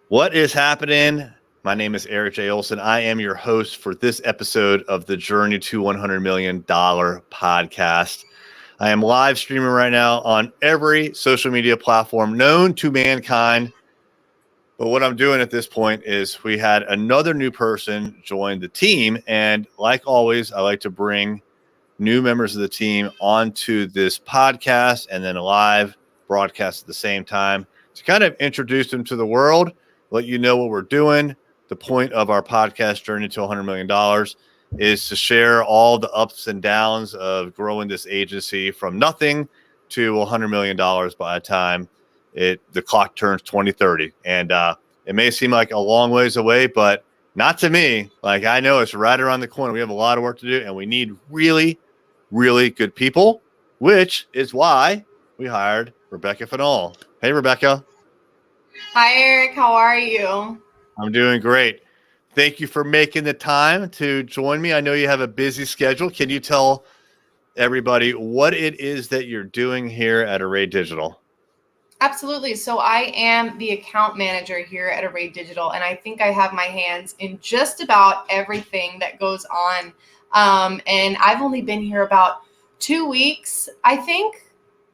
What is happening? My name is Eric J. Olson. I am your host for this episode of the Journey to $100 Million podcast. I am live streaming right now on every social media platform known to mankind. But what I'm doing at this point is we had another new person join the team. And like always, I like to bring new members of the team onto this podcast and then a live broadcast at the same time to kind of introduce them to the world, let you know what we're doing. The point of our podcast journey to $100 million is to share all the ups and downs of growing this agency from nothing to $100 million by the time the clock turns 2030. And it may seem like a long ways away, but not to me. Like, I know it's right around the corner. We have a lot of work to do, and we need really good people, which is why we hired Rebekah Finol. Hey, Rebekah. Hi, Eric. How are you? I'm doing great. Thank you for making the time to join me. I know you have a busy schedule. Can you tell everybody what it is that you're doing here at Array Digital? Absolutely. So I am the account manager here at Array Digital, and I think I have my hands in just about everything that goes on. And I've only been here about 2 weeks, I think,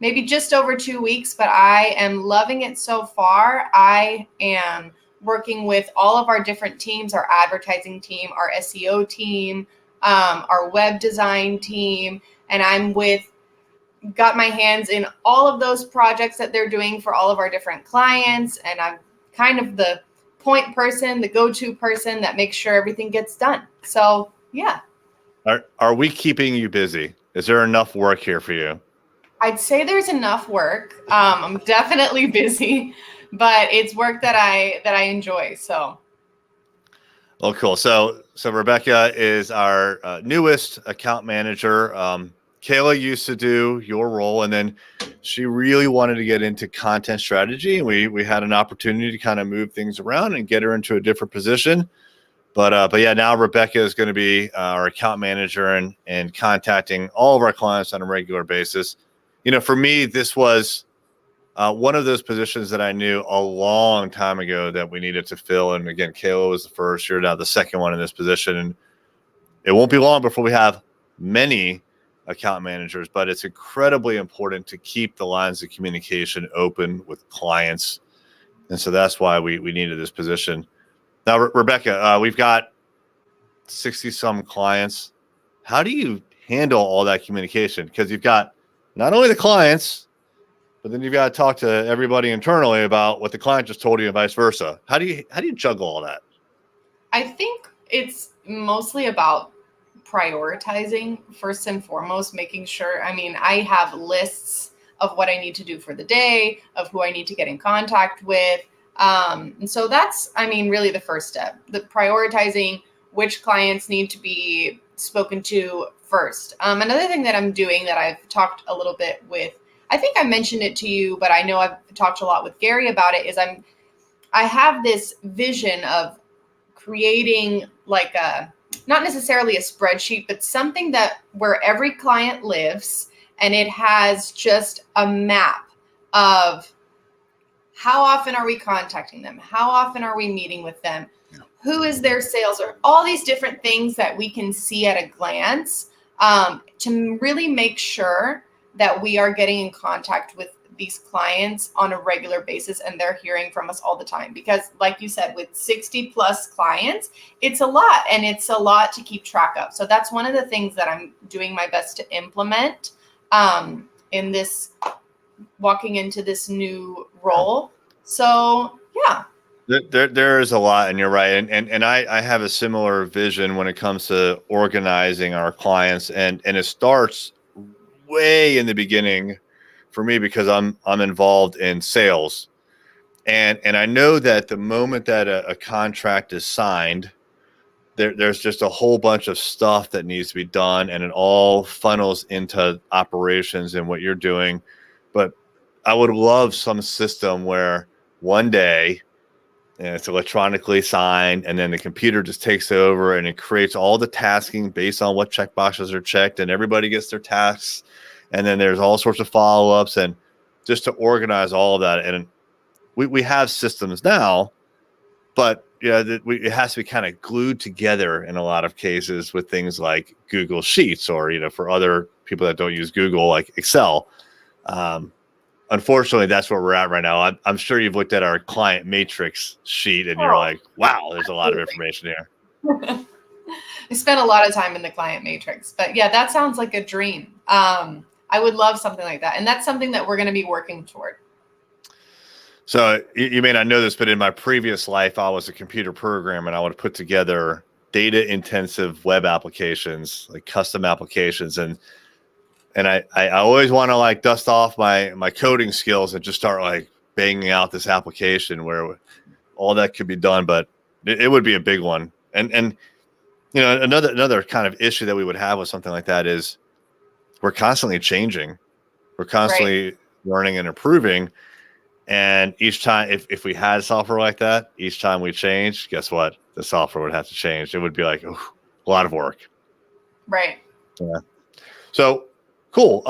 maybe just over 2 weeks, but I am loving it so far. I am working with all of our different teams, our advertising team, our SEO team, our web design team, and got my hands in all of those projects that they're doing for all of our different clients. And I'm kind of the point person, the go-to person that makes sure everything gets done. So, yeah. Are we keeping you busy? Is there enough work here for you? I'd say there's enough work. I'm definitely busy, but it's work that I enjoy. So. Oh, cool. So Rebekah is our newest account manager. Kayla used to do your role, and then she really wanted to get into content strategy. And we had an opportunity to kind of move things around and get her into a different position. But yeah, now Rebekah is going to be our account manager and contacting all of our clients on a regular basis. You know, for me, this was one of those positions that I knew a long time ago that we needed to fill. And again, Kayla was the first. You're now the second one in this position. And it won't be long before we have many account managers, but it's incredibly important to keep the lines of communication open with clients. And so that's why we needed this position. Now, Rebekah, we've got 60 some clients. How do you handle all that communication? Because you've got not only the clients, but then you've got to talk to everybody internally about what the client just told you and vice versa. How do you juggle all that? I think it's mostly about prioritizing first and foremost, making sure, I have lists of what I need to do for the day, of who I need to get in contact with. And so that's, really the first step, the prioritizing which clients need to be spoken to first. Another thing that I'm doing that I've talked a little bit with, I think I mentioned it to you, but I know I've talked a lot with Gary about it, is I have this vision of creating like not necessarily a spreadsheet, but something where every client lives, and it has just a map of how often are we contacting them? How often are we meeting with them? Who is their sales, or all these different things that we can see at a glance, to really make sure that we are getting in contact with these clients on a regular basis and they're hearing from us all the time. Because like you said, with 60 plus clients, it's a lot, and it's a lot to keep track of. So that's one of the things that I'm doing my best to implement in this, walking into this new role. So yeah. There is a lot, and you're right. And I have a similar vision when it comes to organizing our clients, and it starts way in the beginning for me because I'm involved in sales. And I know that the moment that a contract is signed, there's just a whole bunch of stuff that needs to be done, and it all funnels into operations and what you're doing. But I would love some system where one day, and it's electronically signed, and then the computer just takes over and it creates all the tasking based on what check boxes are checked, and everybody gets their tasks, and then there's all sorts of follow-ups, and just to organize all of that. And we have systems now, but it has to be kind of glued together in a lot of cases with things like Google Sheets, or for other people that don't use Google, like Excel. Unfortunately, that's where we're at right now. I'm sure you've looked at our client matrix sheet and you're like, wow, there's a lot of information here. I spent a lot of time in the client matrix, but yeah, that sounds like a dream. I would love something like that. And that's something that we're going to be working toward. So you may not know this, but in my previous life, I was a computer programmer, and I would put together data intensive web applications, like custom applications. And I always want to like dust off my coding skills and just start like banging out this application where all that could be done, but it would be a big one. And another kind of issue that we would have with something like that is we're constantly changing, we're constantly learning and improving. And each time, if we had software like that, each time we change, guess what? The software would have to change. It would be like a lot of work. Right. Yeah. So cool.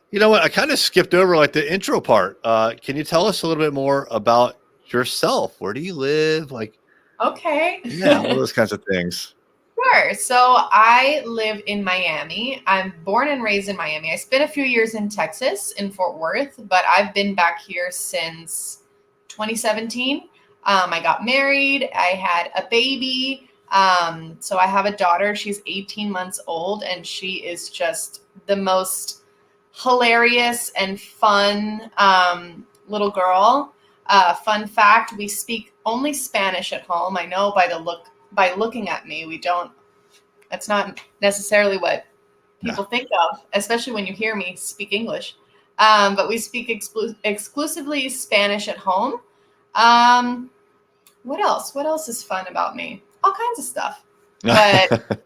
You know what? I kind of skipped over like the intro part. Can you tell us a little bit more about yourself? Where do you live? Like, okay. Yeah, all those kinds of things. Sure. So I live in Miami. I'm born and raised in Miami. I spent a few years in Texas, in Fort Worth, but I've been back here since 2017. I got married. I had a baby. So I have a daughter. She's 18 months old, and she is just the most hilarious and fun little girl. Fun fact, we speak only Spanish at home. I know by looking at me, that's not necessarily what people think of, especially when you hear me speak English. But we speak exclusively Spanish at home. What else? What else is fun about me? All kinds of stuff. But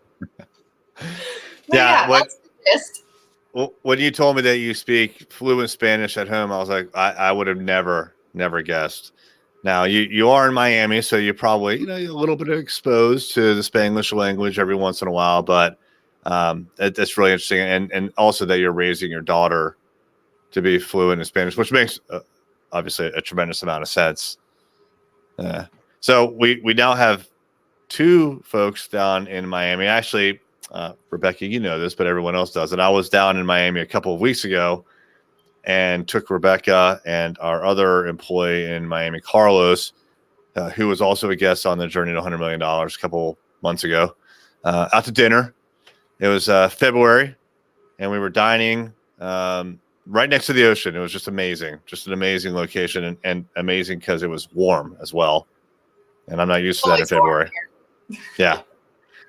that's the gist. Well, when you told me that you speak fluent Spanish at home, I was like, I would have never guessed. Now you are in Miami, so you're probably a little bit exposed to the Spanglish language every once in a while, but that's really interesting, and also that you're raising your daughter to be fluent in Spanish, which makes obviously a tremendous amount of sense. So we now have two folks down in Miami. Actually, Rebekah, you know this, but everyone else does. And I was down in Miami a couple of weeks ago and took Rebekah and our other employee in Miami, Carlos, who was also a guest on the Journey to $100 Million a couple months ago, out to dinner. It was February, and we were dining right next to the ocean. It was just amazing, just an amazing location, and amazing because it was warm as well. And I'm not used to that in February. Yeah.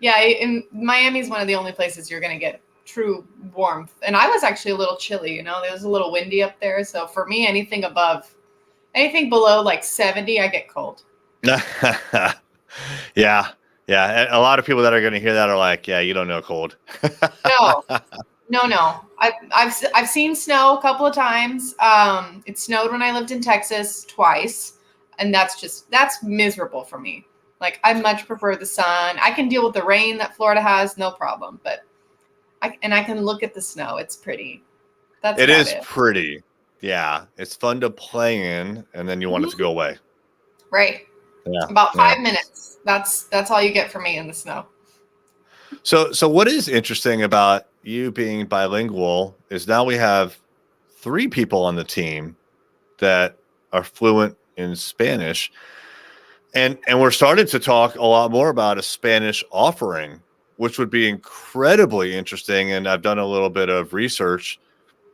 Yeah, in Miami is one of the only places you're going to get true warmth. And I was actually a little chilly, it was a little windy up there. So for me, anything below like 70, I get cold. Yeah. And a lot of people that are going to hear that are like, yeah, you don't know cold. No. I've seen snow a couple of times. It snowed when I lived in Texas twice. And that's miserable for me. Like, I much prefer the sun. I can deal with the rain that Florida has, no problem. But I can look at the snow. It's pretty. It is pretty. Yeah. It's fun to play in, and then you want it to go away. Right. Yeah. About 5 minutes. That's all you get from me in the snow. So what is interesting about you being bilingual is now we have 3 people on the team that are fluent in Spanish. And we're starting to talk a lot more about a Spanish offering, which would be incredibly interesting. And I've done a little bit of research.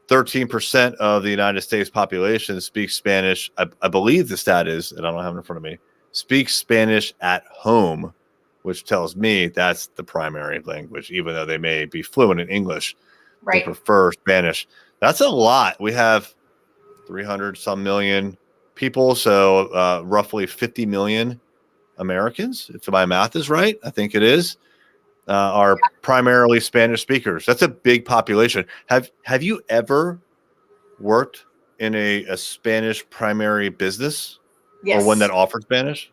13% of the United States population speaks Spanish. I believe the stat is, and I don't have it in front of me, speaks Spanish at home, which tells me that's the primary language, even though they may be fluent in English. Right. They prefer Spanish. That's a lot. We have 300 some million people, so roughly 50 million Americans, if my math is right, I think it is, are primarily Spanish speakers. That's a big population. Have you ever worked in a Spanish primary business? Yes. Or one that offered Spanish?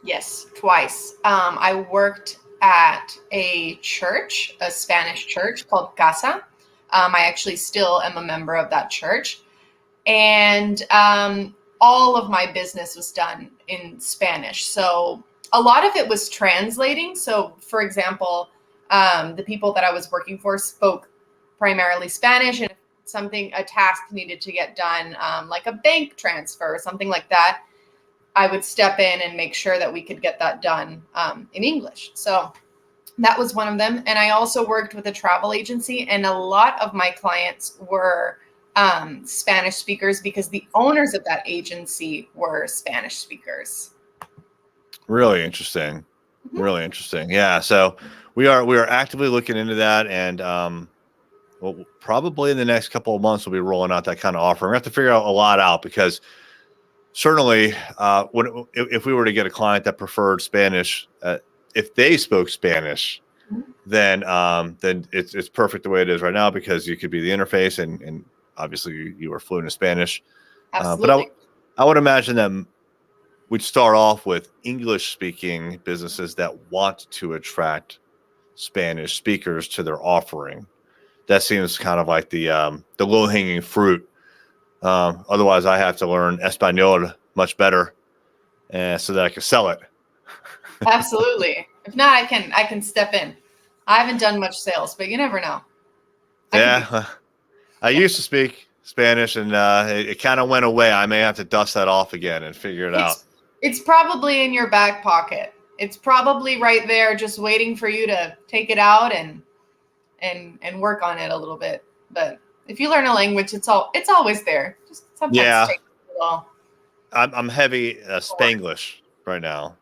Yes, twice. I worked at a church, a Spanish church called Casa. I actually still am a member of that church. And all of my business was done in Spanish. So a lot of it was translating. So for example, the people that I was working for spoke primarily Spanish, and if a task needed to get done, like a bank transfer or something like that, I would step in and make sure that we could get that done in English. So that was one of them. And I also worked with a travel agency, and a lot of my clients were Spanish speakers because the owners of that agency were Spanish speakers. Really interesting. Really interesting. Yeah. So we are actively looking into that, and well, probably in the next couple of months we'll be rolling out that kind of offer. We have to figure out a lot out, because certainly if we were to get a client that preferred Spanish, if they spoke Spanish, then it's perfect the way it is right now, because you could be the interface, and obviously you are fluent in Spanish. Absolutely. But I would imagine that we'd start off with English speaking businesses that want to attract Spanish speakers to their offering. That seems kind of like the low hanging fruit. Otherwise, I have to learn Espanol much better, so that I can sell it. Absolutely. If not, I can step in. I haven't done much sales, but you never know. I used to speak Spanish, and it kind of went away. I may have to dust that off again and figure it out. It's probably in your back pocket. It's probably right there, just waiting for you to take it out and work on it a little bit. But if you learn a language, it's always there. Just sometimes take a little. I'm heavy Spanglish right now.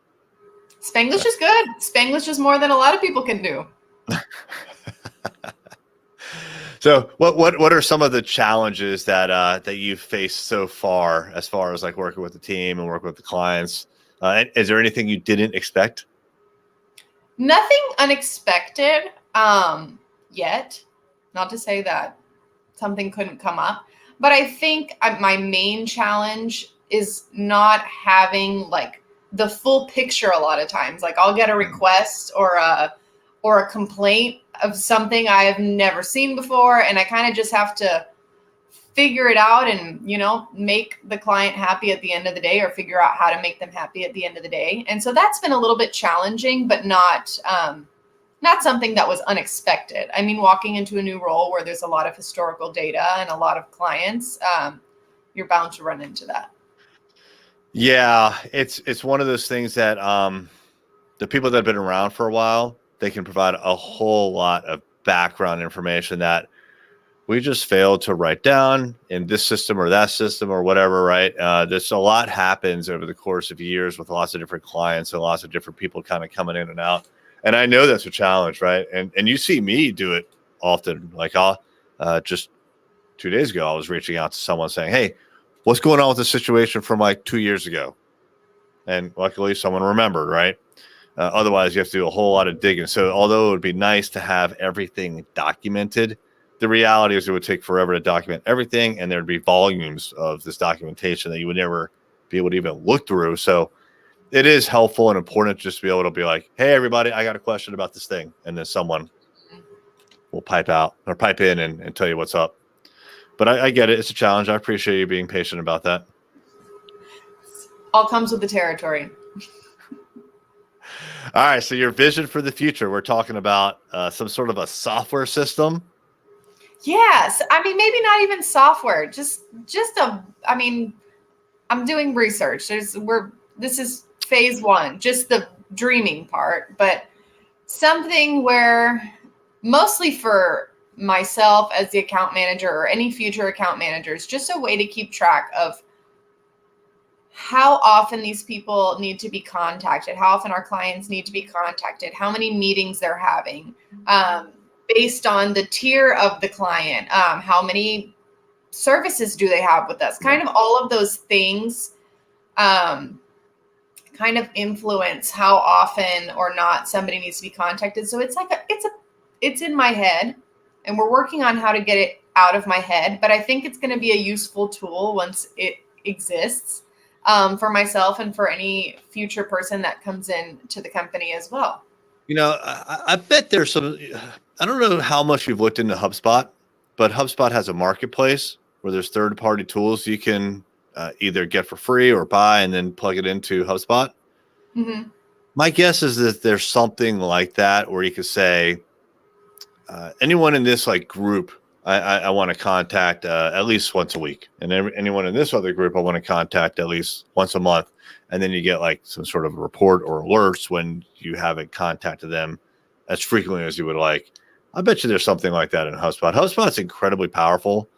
Spanglish is good. Spanglish is more than a lot of people can do. So what are some of the challenges that you've faced so far as like working with the team and working with the clients? Is there anything you didn't expect? Nothing unexpected yet. Not to say that something couldn't come up, but I think my main challenge is not having like the full picture a lot of times. Like I'll get a request or a complaint of something I have never seen before, and I kind of just have to figure it out and, make the client happy at the end of the day, or figure out how to make them happy at the end of the day. And so that's been a little bit challenging, but not something that was unexpected. I mean, walking into a new role where there's a lot of historical data and a lot of clients, you're bound to run into that. Yeah, it's one of those things that the people that have been around for a while, they can provide a whole lot of background information that we just failed to write down in this system or that system or whatever, right? There's a lot happens over the course of years with lots of different clients and lots of different people kind of coming in and out. And I know that's a challenge, right? And you see me do it often. Like I'll just 2 days ago, I was reaching out to someone saying, hey, what's going on with the situation from like 2 years ago? And luckily someone remembered, right? Otherwise, you have to do a whole lot of digging. So although it would be nice to have everything documented, the reality is it would take forever to document everything, and there'd be volumes of this documentation that you would never be able to even look through. So it is helpful and important just to be able to be like, hey, everybody, I got a question about this thing. And then someone will pipe in and tell you what's up. But I get it. It's a challenge. I appreciate you being patient about that. All comes with the territory. All right. So your vision for the future, we're talking about some sort of a software system. Yes. I mean, maybe not even software, I'm doing research. This is phase one, just the dreaming part, but something where mostly for myself as the account manager or any future account managers, just a way to keep track of how often these people need to be contacted, how often our clients need to be contacted, how many meetings they're having, based on the tier of the client, how many services do they have with us, kind of all of those things kind of influence how often or not somebody needs to be contacted. So it's like it's in my head, and we're working on how to get it out of my head, but I think it's going to be a useful tool once it exists, for myself and for any future person that comes in to the company as well. I bet there's some, I don't know how much you've looked into HubSpot, but HubSpot has a marketplace where there's third-party tools you can either get for free or buy and then plug it into HubSpot. Mm-hmm. My guess is that there's something like that where you could say, anyone in this like group, I want to contact at least once a week, and anyone in this other group, I want to contact at least once a month, and then you get like some sort of report or alerts when you haven't contacted them as frequently as you would like. I bet you there's something like that in HubSpot. HubSpot's incredibly powerful,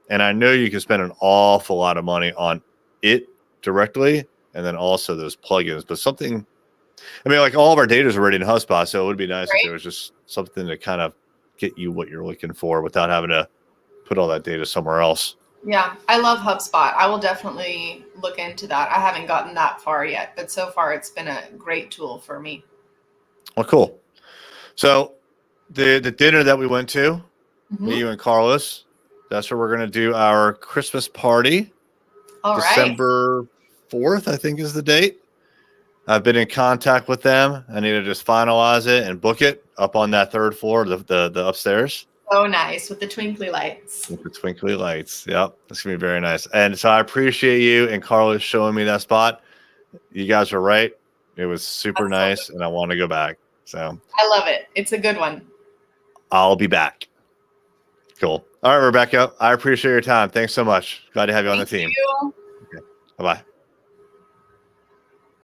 and I know you can spend an awful lot of money on it directly, and then also those plugins. But something, I mean, like all of our data is already in HubSpot, so it would be nice if there was just something to kind of get you what you're looking for without having to put all that data somewhere else. Yeah, I love HubSpot. I will definitely look into that. I haven't gotten that far yet, but so far it's been a great tool for me. Well, cool. So the dinner that we went to, Mm-hmm. me, you, and Carlos, that's where we're going to do our Christmas party. All right. December 4th, I think, is the date. I've been in contact with them. I need to just finalize it and book it up on that third floor, the upstairs. So nice with the twinkly lights. With the twinkly lights. Yep. That's going to be very nice. And so I appreciate you and Carlos showing me that spot. You guys were right. It was super nice, and I want to go back. So I love it. It's a good one. I'll be back. Cool. All right, Rebekah. I appreciate your time. Thanks so much. Glad to have you on the team. You. Okay. Bye-bye.